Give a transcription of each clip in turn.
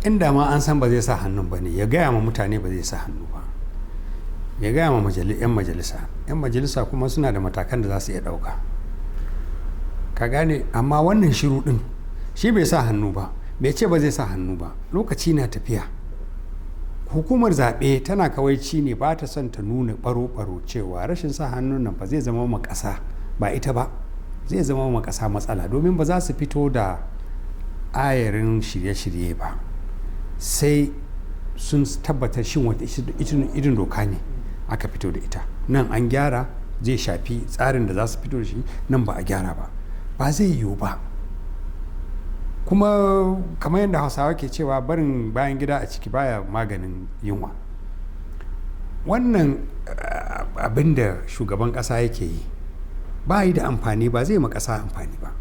inda ma an san ba zai sa hannun ba ne ya gaya ma mutane ba zai sa hannu ba, ya gaya ma 'yan majalisa kuma suna da matakan da za su iya ɗauka, ka gane. Amma wannan shiru ɗin shi bai sa hannu ba, bai ce ba zai sa hannu ba. Lokaci na tafiya, hukumar zaɓe tana kawaici ne, ba ta son ta nuna ɓaro-ɓaro cewa rashin sa hannun nan ba zai zama ma ƙasa, ba ita ba, zai zama ma ƙasa matsala, domin ba za su fito da ayarin shirye-shirye ba sai sun tabbatar shin wata irin doka ne aka fito da ita. Nan an gyara, zai shafi tsarin da za su fito da shi, nan ba a gyara ba, ba zai yiwu ba. Kuma kamar yadda Hausawa ke cewa barin bayan gida a ciki baya maganin yunwa. Wannan abin da shugaban ƙasa yake yi ba yi da amfani, ba zai ma ƙasa amfani ba.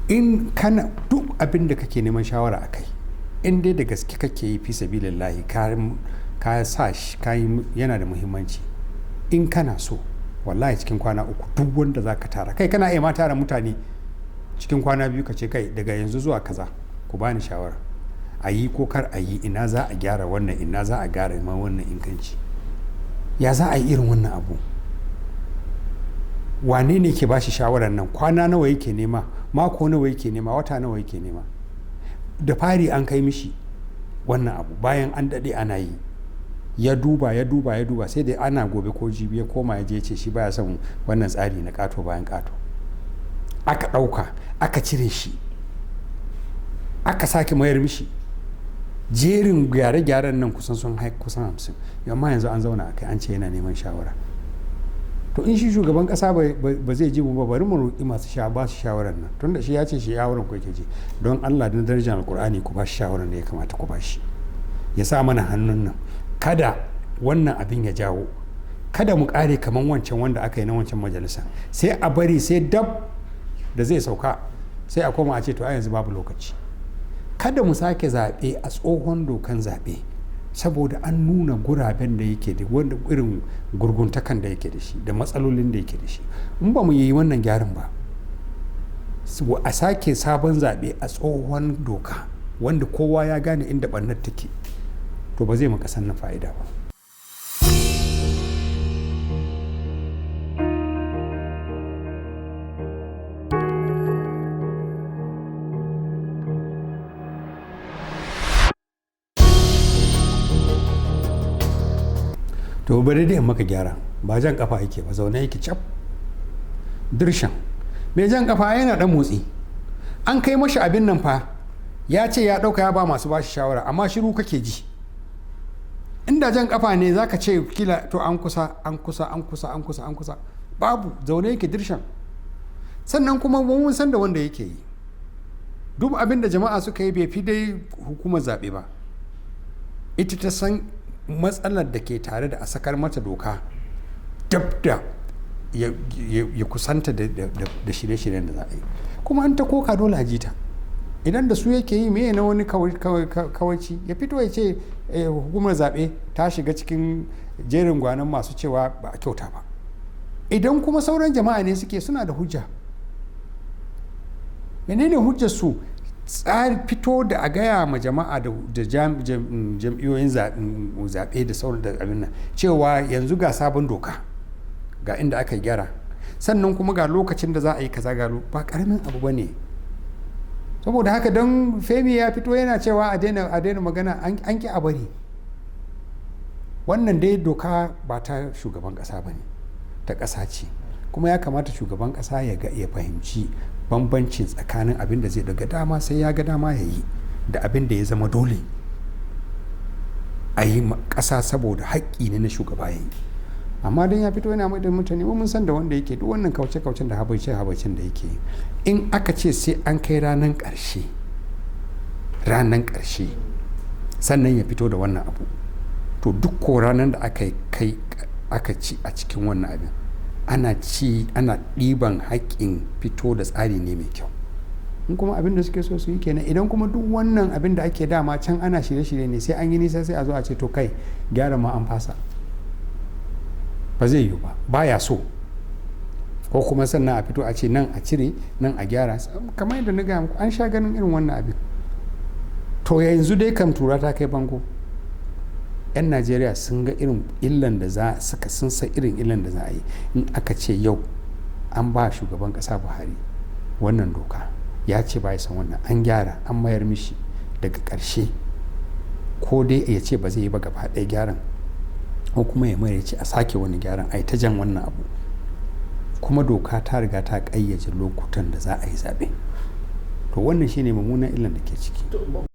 In kana duk abin da kake neman shawara a kai, in dai da gaske kake yi fi sabilillahi, ka sa shi yana da muhimmanci. In kana so wallahi cikin kwana 3 duk wanda za ka tara, kai kana iya ma tara mutane cikin kwana 2 ka ce kai daga yanzu zuwa kaza ku bani shawara, a yi ko kar a yi, ina za a gyara wannan, ina za a gyara ma wannan inganci, ya za a yi irin wannan abu. Wane ne ke bashi shawarar nan? Kwana nawa yake nema, mako nawa yake nema, wata nawa yake nema? Da fari an kai mishi wannan abu bayan an daɗe ana yi, ya duba sai da ana gobe ko jibi ya koma ya je ce shi baya son wannan tsari na ƙato bayan ƙato. Aka ɗauka aka cire shi, aka sake mayar mishi. Jerin gyare-gyaren nan kusan 50, amma yanzu an zauna a kai an ce yana neman shawara. To in shi shugaban kasa ba zai ji mu ba, bari mu roƙi masu ba su shawarar nan, tunda shi ya ce shi shawarar ku yake ji, don Allah da darajar alkur'ani ku ba shi shawarar da ya kamata ku ba shi, ya sa mana hannun nan, kada wannan abin ya jawo, kada mu kare kaman wancan wanda aka yi na wancan majalisa, sai a bari sai dab da zai sauka sai a koma a ce to a yanzu babu lokaci. Kada mu sake zaɓe a tsohon dokan zaɓe, saboda an nuna guraben da yake da wanda irin gurguntakan da yake da shi da matsalolin da yake da shi. In ba mu yi wannan gyaran ba, a sake sabon zaɓe a tsohon doka wanda kowa ya gane inda ɓarnar take, to ba zai maka sannan fa'ida ba. To bari dai maka gyara, ba jan kafa yake ba, zaune yake cap dirshan. Mai jan kafa yana dan motsi, an kai mashi abin nan fa, ya ce ya dauka ya ba masu bashi shawara, amma shiru kake ji. Inda jan kafa ne zaka ce kila to an kusa, babu, zaune yake dirshan. Sannan kuma mun san da wanda yake yi, duk abin da jama'a suka yi bai fi dai hukumar zaɓe ba, ita ta san matsalar da ke tare da a sakar mata doka dab da ya kusanta da shirye-shiryen da za a yi. Kuma an ta koka dole a jita, idan da su yake yi meye na wani kawaici, ya fito ya ce hukumar zaɓe ta shiga cikin jerin gwanon masu cewa ba a kyauta ba. Idan kuma sauran jama'a ne suke, suna da hujja. menene hujjar su? Fito da a gaya ma jama'a da jam'iyyoyin zaɓe da sauran da abin nan cewa yanzu ga sabon doka, ga inda aka gyara, sannan kuma ga lokacin da za a yi kaza, ba karamin abu ba ne. Saboda haka don Femi ya fito yana cewa a daina magana, an ki a bari. Wannan dai doka ba ta shugaban kasa ba ne, ta ƙasa ce, kuma ya kamata shugaban kasa ya fahimci bambanci tsakanin abin da zai daga dama sai ya ga dama ya yi da abin da ya zama dole a yi ƙasa saboda haƙƙi ne na shugaba ya yi. Amma don ya fito yana mai da mutane, mun san da wanda yake duk wannan kauce-kaucen da habaice-habaicen da yake, in aka ce sai an kai ranar ƙarshe sannan ya fito da wannan abu, to duk ko ranar da aka ci a cikin wannan abin ana ɗiban haƙƙin fito da tsari ne mai kyau. In kuma abin da suke so su yi kenan, idan kuma duk wannan abin da ake dama can ana shirye-shirye ne, sai an yi nisa sai a zo a ce to kai gyara ma an fasa, ba zai yiwu ba, baya so. Ko kuma sannan a fito a ce nan a cire nan a gyara, kamar yadda na gaya muku an sha ganin irin wannan abin. to yanzu dai kam tura ta kai bango. 'Yan Najeriya sun ga irin illan da sun san irin illan da za a yi in aka ce yau an ba shugaban kasa Buhari wannan doka, ya ce ba ya san wannan, an gyara an mayar mishi, daga ƙarshe ko dai ya ce ba zai yi ba gaba ɗaya gyaran, ko kuma ya mayar ya ce a sake wani gyaran, a yi ta jan wannan abu. Kuma doka ta riga ta ƙayyace lokutan da za a yi zaɓe. To wannan shine mummunan illan da ke ciki.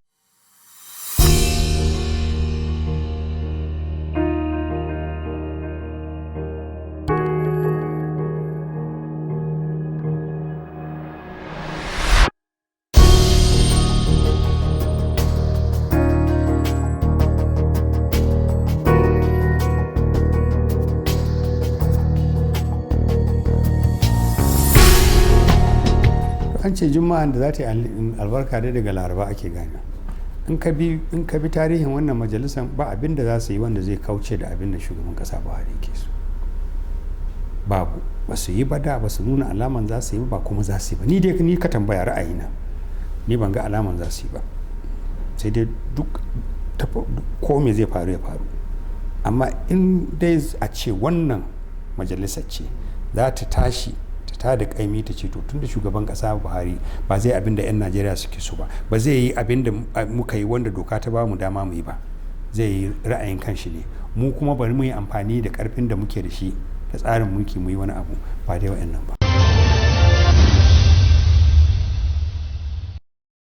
An ce juma'an da za ta yi albarka dai daga laraba ake gane. In ka bi tarihin wannan majalisar ba abin da za su yi wanda zai kauce da abin da shugaban kasa Buhari ke so. Babu, ba su yi ba da, ba su nuna alaman za su yi ba kuma za su yi ba. Ni ka tambaya ra'ayina, ni ban ga alaman za su yi ba. Sai dai duk ko me zai faru ya faru. Amma in dai a ce wannan majalisar ce za ta tashi ta da kaimi ta ce to tunda shugaban kasa Buhari ba zai abin da 'yan Najeriya suke so ba zai yi abin da muka yi wanda doka ta ba mu dama mu yi ba, zai yi ra'ayin kanshi ne, mu kuma bari mu yi amfani da karfin da muke da shi da tsarin mulki mu yi wani abu ba dai wa'annan ba.